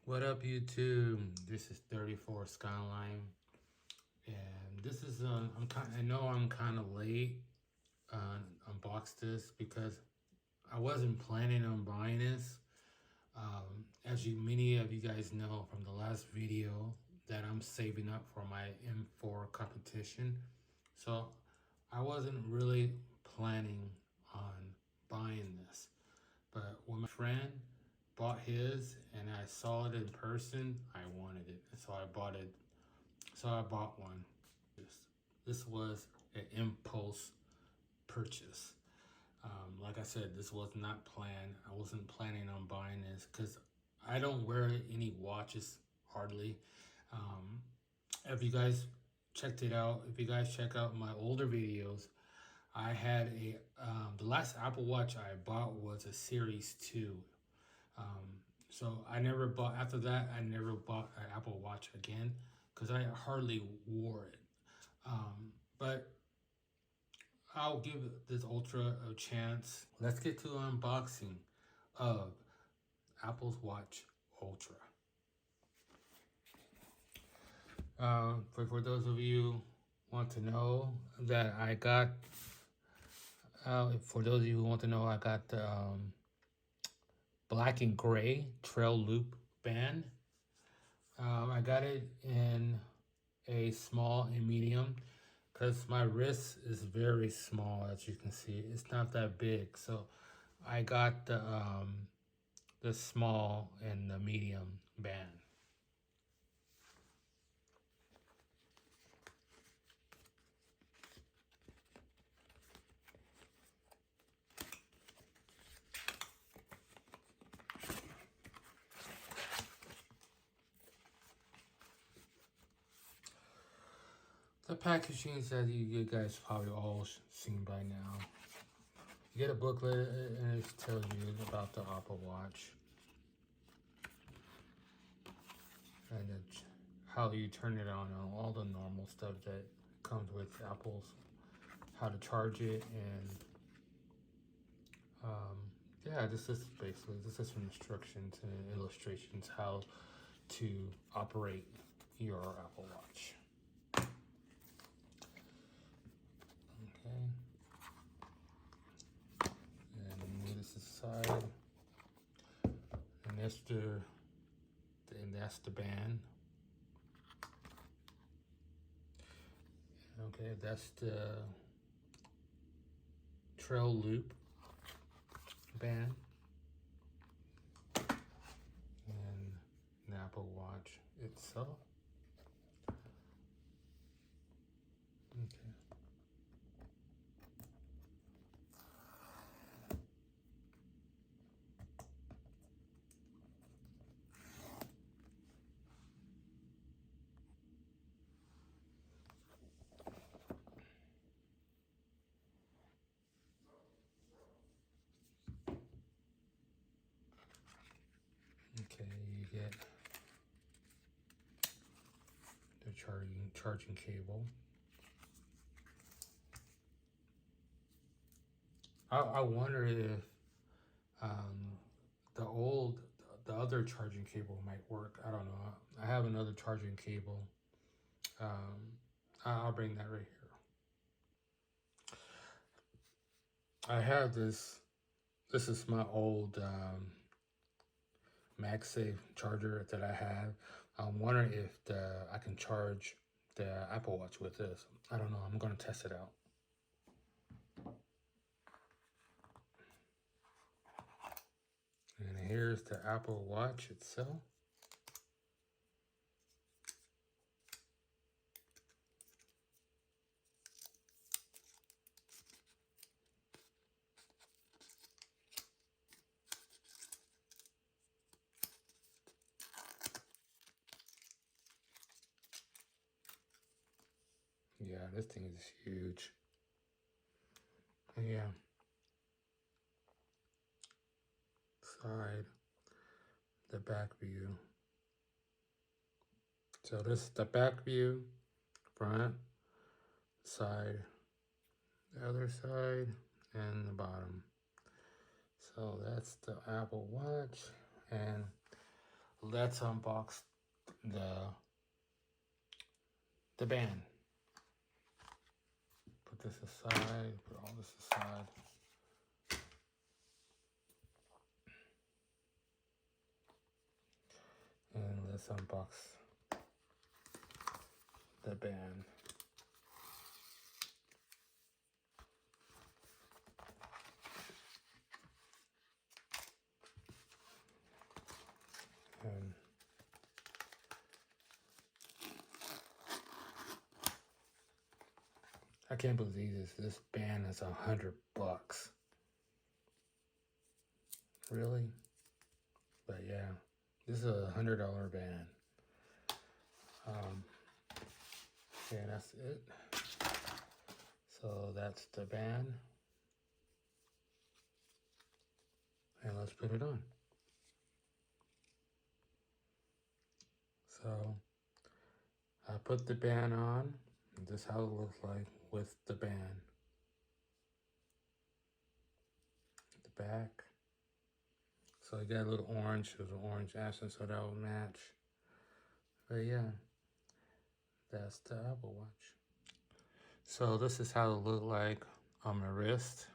What up, YouTube? This is 34 Skyline, and this is I know I'm kind of late on unbox this because I wasn't planning on buying this. As many of you guys know from the last video, that I'm saving up for my M4 competition, so I wasn't really planning on buying this. But when my friend bought his and I saw it in person, I wanted it. So I bought it. So I bought one. This was an impulse purchase. Like I said, this was not planned. I wasn't planning on buying this because I don't wear any watches hardly. If you guys checked it out, if you guys check out my older videos, I had the last Apple Watch I bought was a Series 2. So I never bought, after that, I never bought an Apple Watch again because I hardly wore it. But I'll give this Ultra a chance. Let's get to the unboxing of Apple's Watch Ultra. For those of you want to know that I got, for those of you who want to know, I got the black and gray trail loop band. I got it in a small and medium because my wrist is very small, as you can see. It's not that big, so I got the small and the medium band. The packaging that you guys probably all seen by now. You get a booklet and it tells you about the Apple Watch and how you turn it on and all the normal stuff that comes with Apple's, how to charge it, and yeah, this is some instructions and illustrations how to operate your Apple Watch. Okay, and move this aside, and that's the band. Okay, that's the trail loop band and the Apple Watch itself. Okay. Okay, you get the charging cable. I wonder if the other charging cable might work. I don't know. I have another charging cable. I'll bring that right here. I have this. This is my old MagSafe charger that I have. I'm wondering if I can charge the Apple Watch with this. I don't know. I'm going to test it out. And here's the Apple Watch itself. Yeah, this thing is huge. Yeah. Side, the back view. So this is the back view, front, side, the other side, and the bottom. So that's the Apple Watch. And let's unbox the band. Put this aside, put all this aside. And let's unbox the band. And I can't believe this band is $100. Really? But yeah, this is a $100 band. Okay, that's it. So that's the band. And let's put it on. So I put the band on. This is how it looks like with the band. The back. So I got a little orange. There's an orange accent, so that will match. But yeah, that's the Apple Watch. So this is how it look like on my wrist.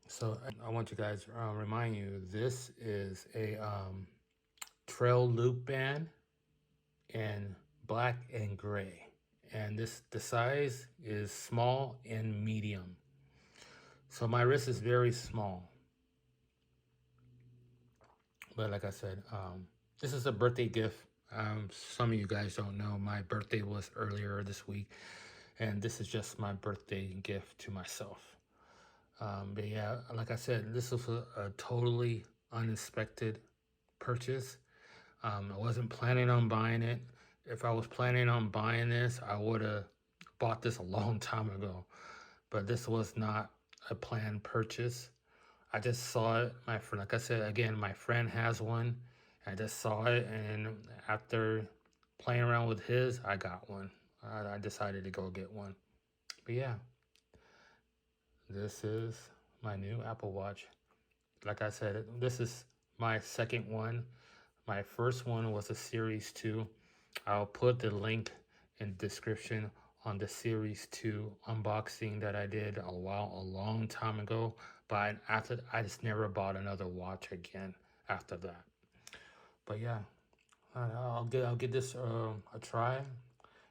So I want you guys to remind you, this is a trail loop band in black and gray. And the size is small and medium. So my wrist is very small. But like I said, this is a birthday gift. Some of you guys don't know, my birthday was earlier this week. And this is just my birthday gift to myself. But yeah, like I said, this was a totally unexpected purchase. I wasn't planning on buying it. If I was planning on buying this, I would have bought this a long time ago. But this was not a planned purchase. I just saw it. My friend, like I said, again, my friend has one. I just saw it, and after playing around with his, I got one. I decided to go get one. But yeah, this is my new Apple Watch. Like I said, this is my second one. My first one was a Series 2. I'll put the link in the description on the Series 2 unboxing that I did a long time ago. But after, I just never bought another watch again after that. But yeah, I'll give this a try.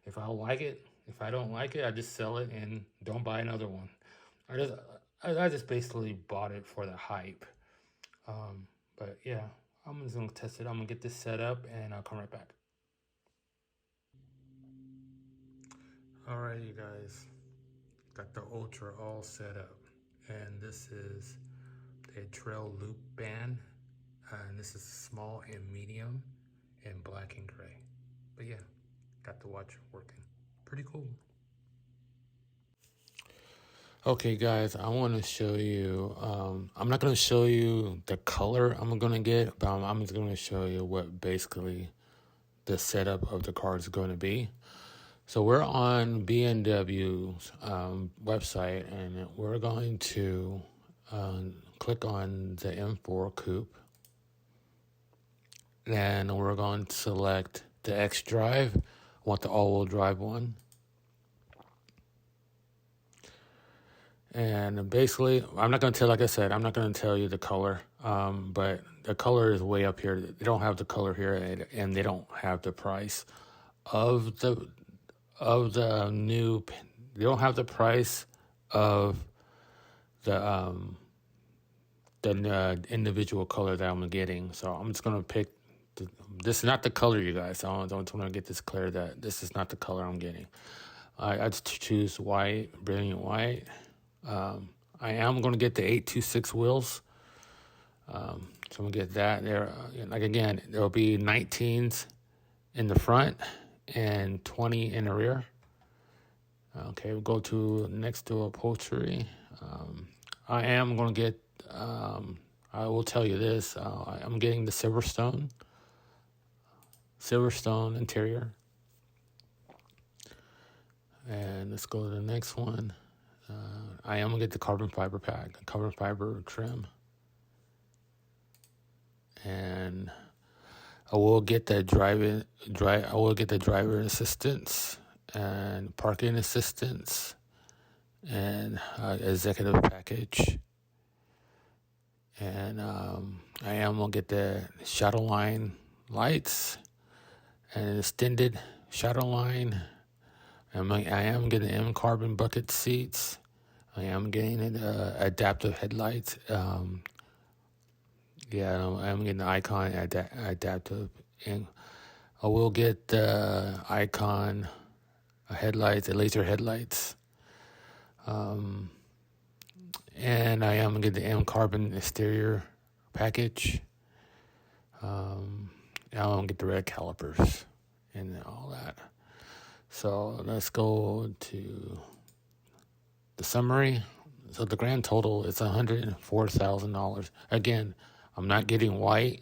If I like it, if I don't like it, I just sell it and don't buy another one. I just basically bought it for the hype. But yeah, I'm just gonna test it. I'm gonna get this set up and I'll come right back. Alright, you guys, got the Ultra all set up, and this is a trail loop band, and this is small and medium and black and gray. But yeah, got the watch working. Pretty cool. Okay guys, I want to show you, I'm not going to show you the color I'm going to get, but I'm just going to show you what basically the setup of the card is going to be. So we're on BMW's website, and we're going to click on the M4 Coupe. And we're going to select the X Drive. I want the all-wheel drive one. And basically, I'm not going to tell, like I said, I'm not going to tell you the color, but the color is way up here. They don't have the color here, and they don't have the price of the new. They don't have the price of the individual color that I'm getting. So I'm just going to pick. This is not the color, you guys. I don't want to get this clear that this is not the color I'm getting. I just choose white, brilliant white. I am going to get the 826 wheels. So I'm going to get that there. Like again, there'll be 19s in the front and 20 in the rear. Okay, we'll go to next to upholstery. I am going to get, I will tell you this, I'm getting the Silverstone interior. And let's go to the next one. I am going to get the carbon fiber pack, carbon fiber trim. and I will get the driver assistance and parking assistance and executive package. And I am going to get the shadow line lights and an extended shadow line. I am getting M carbon bucket seats. I am getting adaptive headlights. I'm getting the Icon adaptive. And I will get the Icon headlights, the laser headlights. And I am getting the M carbon exterior package. I'm going to get the red calipers and all that. So let's go to the summary. So the grand total is $104,000. Again, I'm not getting white.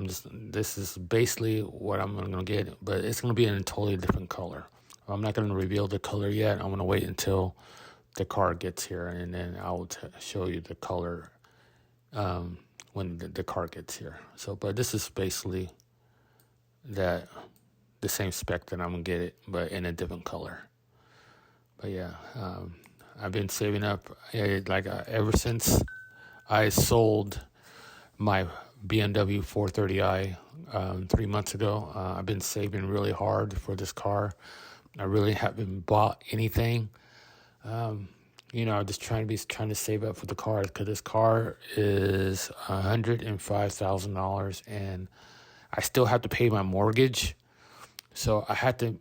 This is basically what I'm going to get, but it's going to be in a totally different color. I'm not going to reveal the color yet. I'm going to wait until the car gets here, and then I will show you the color when the car gets here. So, but this is basically the same spec that I'm going to get it, but in a different color. But yeah, I've been saving up ever since I sold my BMW 430i 3 months ago. I've been saving really hard for this car. I really haven't bought anything. I'm just trying to save up for the car, because this car is $105,000, and I still have to pay my mortgage. So I had to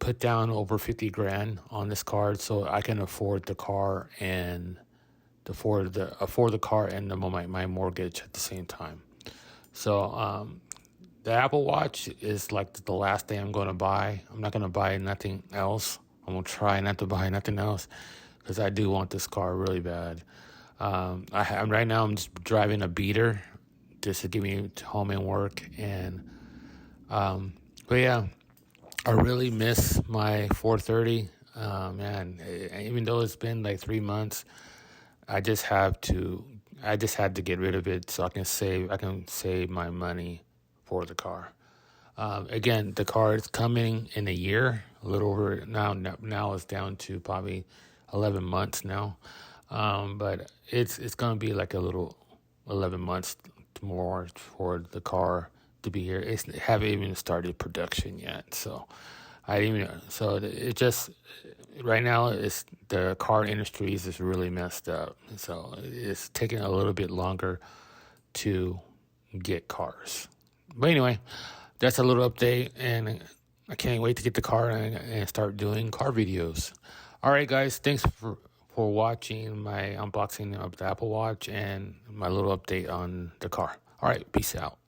put down over $50,000 on this card so I can afford the car and afford the car and my mortgage at the same time. So the Apple Watch is like the last thing I'm going to buy. I'm not going to buy nothing else. I'm going to try not to buy nothing else, because I do want this car really bad. Right now I'm just driving a beater just to get me to home and work. And but yeah, I really miss my 430. Man, even though it's been like 3 months, I just had to get rid of it so I can save my money for the car. Again, the car is coming in a year, a little over now. Now it's down to probably 11 months now. But it's going to be like a little 11 months more for the car to be here. It haven't even started production yet. So it just, right now the car industry is just really messed up. So it's taking a little bit longer to get cars. But anyway, that's a little update, and I can't wait to get the car and start doing car videos. All right, guys, thanks for watching my unboxing of the Apple Watch and my little update on the car. All right, peace out.